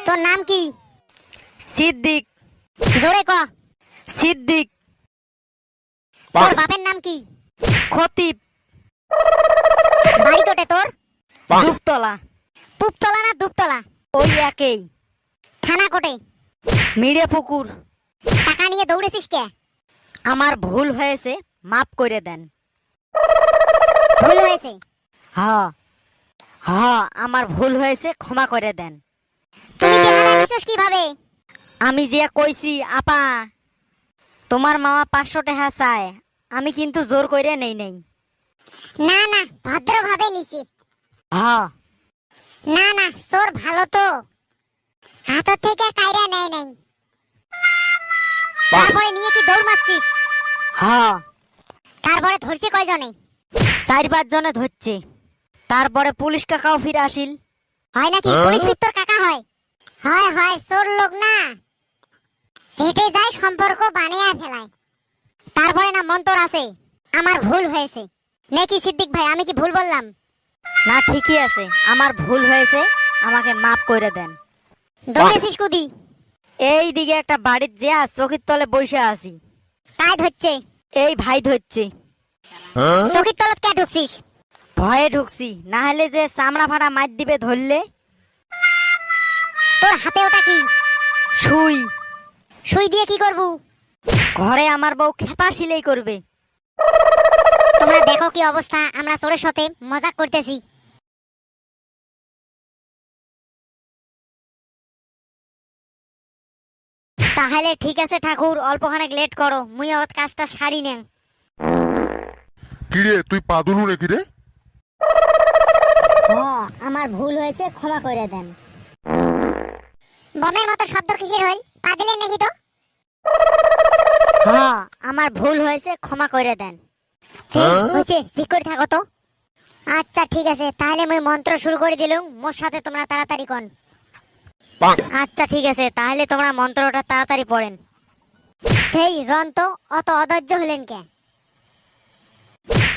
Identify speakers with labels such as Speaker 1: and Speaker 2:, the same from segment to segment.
Speaker 1: তোর নাম কি?
Speaker 2: সিদ্দিক।
Speaker 1: জোরে ক।
Speaker 2: সিদ্দিক।
Speaker 1: তোর বাপের নাম কি?
Speaker 2: খতিব।
Speaker 1: বাড়ি কোটে তোর?
Speaker 2: দুপতলা।
Speaker 1: পুপতলা না দুপতলা?
Speaker 2: ওই একই।
Speaker 1: থানা কোটে?
Speaker 2: মিড়িয়াপুকুর।
Speaker 1: টাকা নিয়ে দৌড়েছিস কে?
Speaker 2: আমার ভুল হয়েছে, মাফ করে দেন।
Speaker 1: ভুল হয়েছে?
Speaker 2: হ্যাঁ হ্যাঁ, আমার ভুল হয়েছে, ক্ষমা করে দেন।
Speaker 1: তুই কি হারাইছিস কিভাবে?
Speaker 2: আমি যে কইছি আপা, তোমার মামা 500 টাকা চায়, আমি কিন্তু জোর করে নেই নাই।
Speaker 1: না না, ভদ্রভাবে নিছি।
Speaker 2: হ্যাঁ।
Speaker 1: না না, চোর ভালো তো, হাত থেকে কাইরা নেয় নাই। তারপরে নিয়ে কি দৌড় মারছিস?
Speaker 2: হ্যাঁ।
Speaker 1: তারপরে ধরছে কয়জনে?
Speaker 2: 4-5 জনে ধরছে। তারপরে পুলিশ কাকাও ফিরে আসিল।
Speaker 1: হয় নাকি? পুলিশ মিত্র কাকা হয়? হয় হয়, চোর লোক না, সেটে যায় সম্পর্ক বানিয়ে ফেলায়। তারপরে না মন্তর আছে, আমার ভুল হয়েছে নাকি সিদ্দিক ভাই? আমি কি ভুল বললাম?
Speaker 2: না, ঠিকই আছে, আমার ভুল হয়েছে, আমাকে মাফ করে দেন।
Speaker 1: দৌড়েছিস কুদি?
Speaker 2: এই দিকে একটা বাড়ির যে চোখের তলে বসে আছি।
Speaker 1: কায় ধরছে?
Speaker 2: এই ভাই ধরছে।
Speaker 1: চকির তলত কে ঢুকছিস?
Speaker 2: ভয়ে ঢুকছি, না হলে যে চামড়া ফাড়া মার দিবে ধরলে।
Speaker 1: তোর হাতে ওটা কি?
Speaker 2: সুই।
Speaker 1: সুই দিয়ে কি করবো?
Speaker 2: ঘরে আমার বউ খেপা সিলাই করবে।
Speaker 1: তোমরা দেখো কি অবস্থা, আমরা চোরের সাথে মজাক করতেছি।
Speaker 2: তাহলে ঠিক আছে ঠাকুর, অল্পখানেক লেট করো, মুই ওর কাজটা সারি নেন।
Speaker 3: কিরে তুই পাদুলু নাকি রে?
Speaker 1: আমার ভুল হয়েছে, ক্ষমা করে দেন। বমের মতো শব্দ কিসের হইল? পা দিলেন নাকি তো?
Speaker 2: হ্যাঁ, আমার ভুল হয়েছে, ক্ষমা করে দেন।
Speaker 1: হয়েছে, ঠিক করে থাকো তো। আচ্ছা ঠিক আছে, তাহলে মই মন্ত্র শুরু করে দিলুম, মোর সাথে তোমরা তাড়াতাড়ি কোন।
Speaker 2: আচ্ছা ঠিক আছে, তাহলে তোমরা মন্ত্রটা তাড়াতাড়ি পড়েন।
Speaker 1: এই রন্ত, অত অধৈর্য হলেন কে?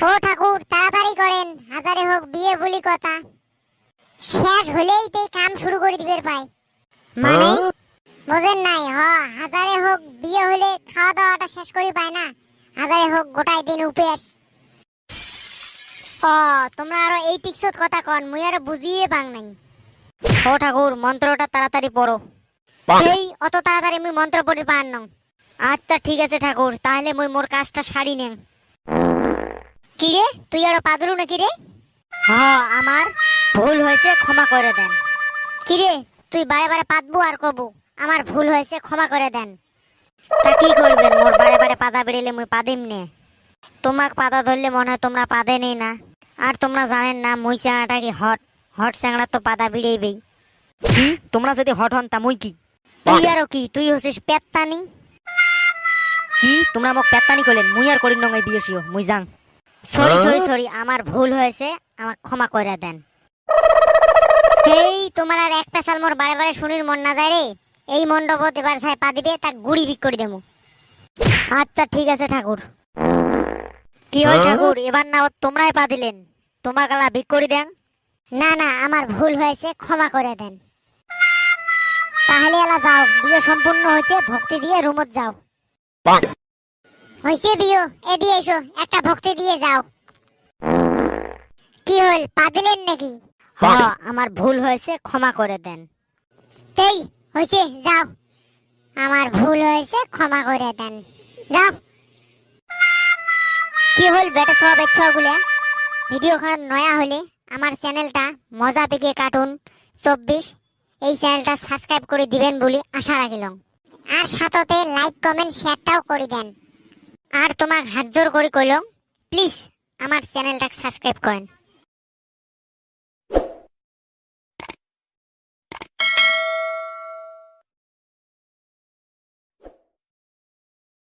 Speaker 1: ও ঠাকুর, তাড়াতাড়ি করেন, হাজারে হোক বিয়ে বলি কথা, শেষ হলেই তো কাম শুরু করে দিবে পাই। মানে বোঝেন নাই? হাজারে হোক বিয়ে হলে খাওয়া দাওয়াটা শেষ করি পায় না, হাজারে হোক গোটাই দিন উপেস। তোমরা আরো এই টিকসত কথা কন, মুই আরো বুঝিয়ে পাং নাই।
Speaker 2: ও ঠাকুর, মন্ত্রটা তাড়াতাড়ি পড়ো।
Speaker 1: এই অত তাড়াতাড়ি মুই মন্ত্র পড়ি পার নং।
Speaker 2: আচ্ছা ঠিক আছে ঠাকুর, তাহলে মুই মোর কাজটা সারি নেন।
Speaker 1: কি রে, তুই আরো পাদলু নাকি রে?
Speaker 2: হ্যাঁ, আমার ভুল হয়েছে, ক্ষমা করে দেন।
Speaker 1: কি রে, তুই বারে বারে পাদবু আর কবু আমার ভুল হয়েছে, ক্ষমা করে দেন?
Speaker 2: তা কি করবেন, মোর বারে বারে পাদা বেড়েলে মুই পাদিম নে। তোমাক পাদা ধরলে মনে হয় তোমরা পাদে নেই না। আর তোমরা জানেন না মুই চ্যাংড়াটা কি হট, হট চ্যাংড়া তো পাদা বিড়েইবেই। কি তোমরা যদি হট হন তা মুই কি?
Speaker 1: তুই আরো কি, তুই হচ্ছিস পেত্তানি।
Speaker 2: কি তোমরা মোক পেত্তানি করলেন? মুই আর করিন নঙ্গাই বিয়ে শিও, মুই যাং।
Speaker 1: সরি সরি সরি, আমার ভুল হয়েছে, আমাকে ক্ষমা করে দেন। এই তোমার আর এক পেশাল মোর বারে বারে শুনির মন না যায় রে। এই মণ্ডপত এবার ছাই পা দিবে, তা গুড়ি বিক করে দেবো।
Speaker 2: আচ্ছা ঠিক আছে ঠাকুর। কি হল ঠাকুর, এবার না তোমরাই পা দিলেন, তোমার গালা বিক করে দেন।
Speaker 1: না না, আমার ভুল হয়েছে, ক্ষমা করে দেন। তাহলে এলা যাও, বিয়ে সম্পূর্ণ হয়েছে, ভক্তি দিয়ে রুমত যাও। হয়েছে বিয়ে, এ দিয়ে এসো, একটা ভক্তি দিয়ে যাও। কি হল, পা দিলেন নাকি?
Speaker 2: হ্যাঁ, আমার ভুল হয়েছে, ক্ষমা করে দেন।
Speaker 1: এই হয়েছে, যাও, আমার ভুল হয়েছে, ক্ষমা করে দেন, যাও। কি হল বেটা সব ইচ্ছাগুলা? ভিডিও খান নয়া হলে আমার চ্যানেলটা মজা পেকে কার্টুন 24 এই চ্যানেলটা সাবস্ক্রাইব করে দিবেন বলে আশা রাখিলাম। আর সাথে লাইক কমেন্ট শেয়ারটাও করে দেন। আর তোমাক হাত জোর করে কইলাম, প্লিজ আমার চ্যানেলটা সাবস্ক্রাইব করেন।